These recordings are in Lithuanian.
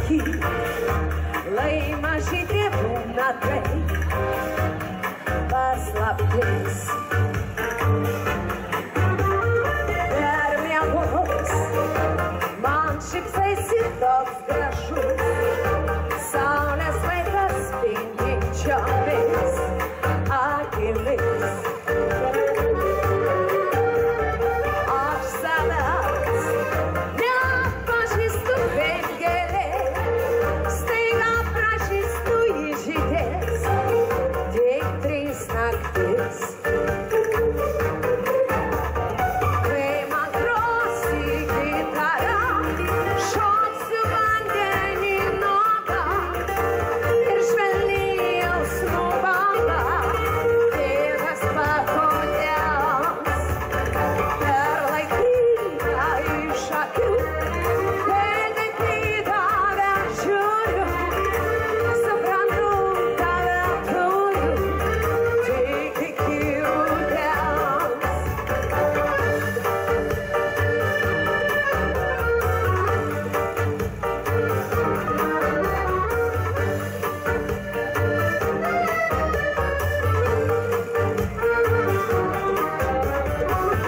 sakyk, lai mažytė būna tai paslaptis. Per miegus man šypsaisi toks gražus, saulės vaikas spindinčiomis akimis. Aš savęs neatpažįstu kaip gėlė, staiga pražįstu įžydės tik 3 naktis. Kai man grosi gitara, šoksiu vandenį nuogą ir švelniai jausmų banga tėvas pakodels. Per laikytą iš akių, kai taip į tave žiūriu, suprantu tave turiu tik iki rudens.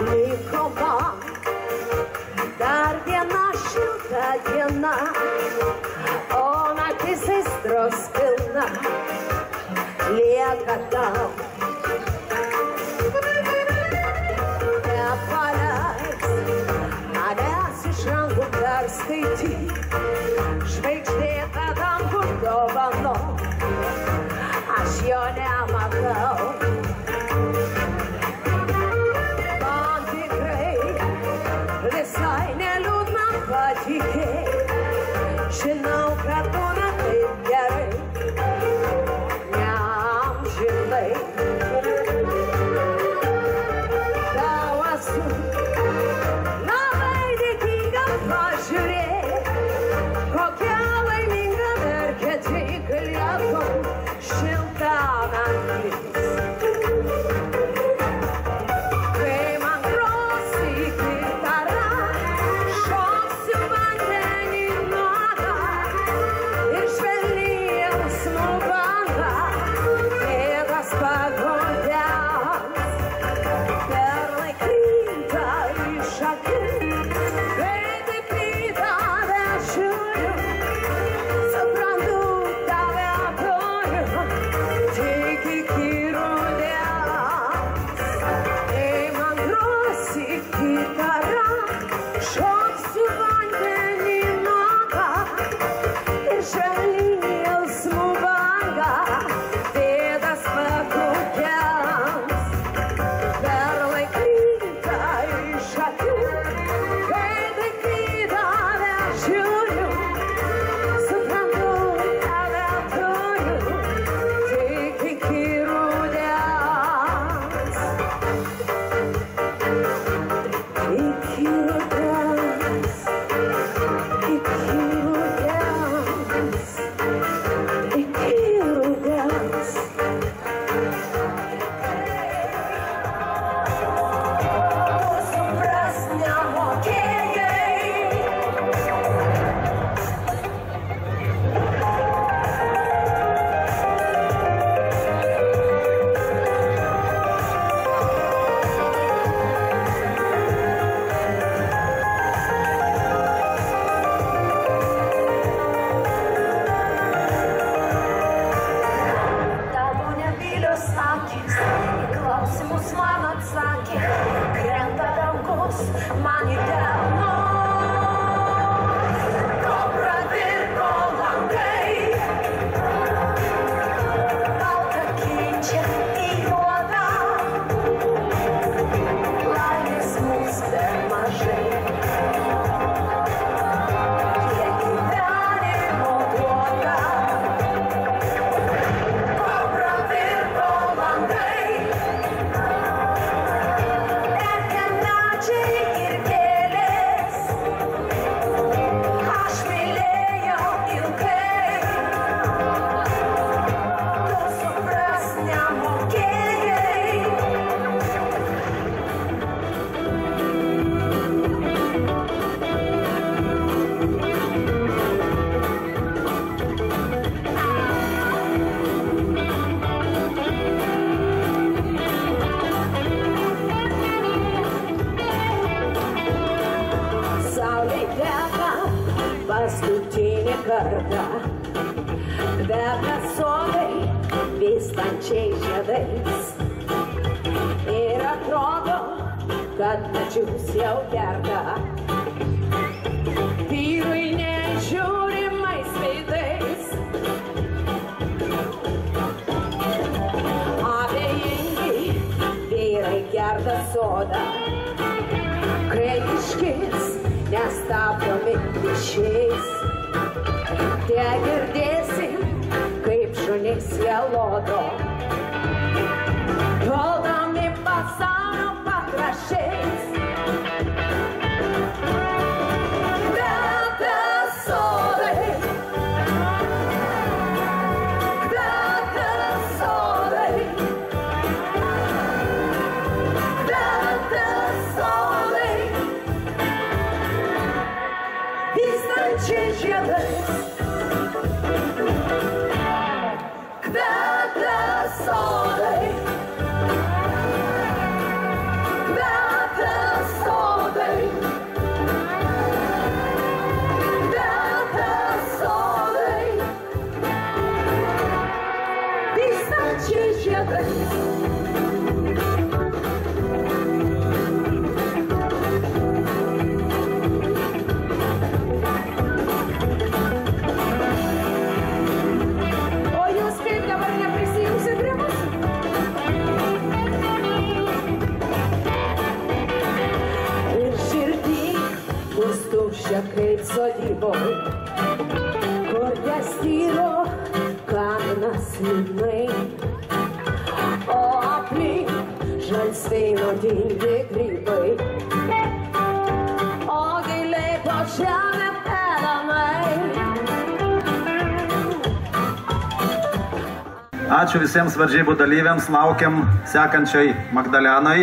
Liko man dar viena šilta diena, o naktis aistros pilna lieka tau. Nepaleisk manęs iš rankų perskaityk, žvaigždėtą dangų dovanok, aš jo nematau. Man tikrai visai neliūdna patikėk, žinau, kad būna taip gerai, neamžinai. Tau esu labai dėkinga, pažiūrėk, kokia laiminga mergaitė, galėtum šilta naktis. kartą kvepia sodai vystančiais žiedais ir atrodo, kad medžius jau kerta vyrai nežiūrimais veidais. Abejingi vyrai kerta sodą, kraiškis nestabdomi ryšiais. Tie girdėsi, kaip šunys jie lodo, valdomi pasaulio pakraščiais. Kvepia sodai, kvepia sodai, kvepia sodai, vystančiais žiedais. Kvepia sodai, kvepia sodai, kvepia sodai, vystančiais žiedais. Tuščia kaip sodyboj, kur testyro kaminas liūdnai, o aplink žalsvai nuodingi grybai, o giliai po žemę pelenai. Ačiū visiems varžybų dalyviams, laukiam sekančiai Magdalenai.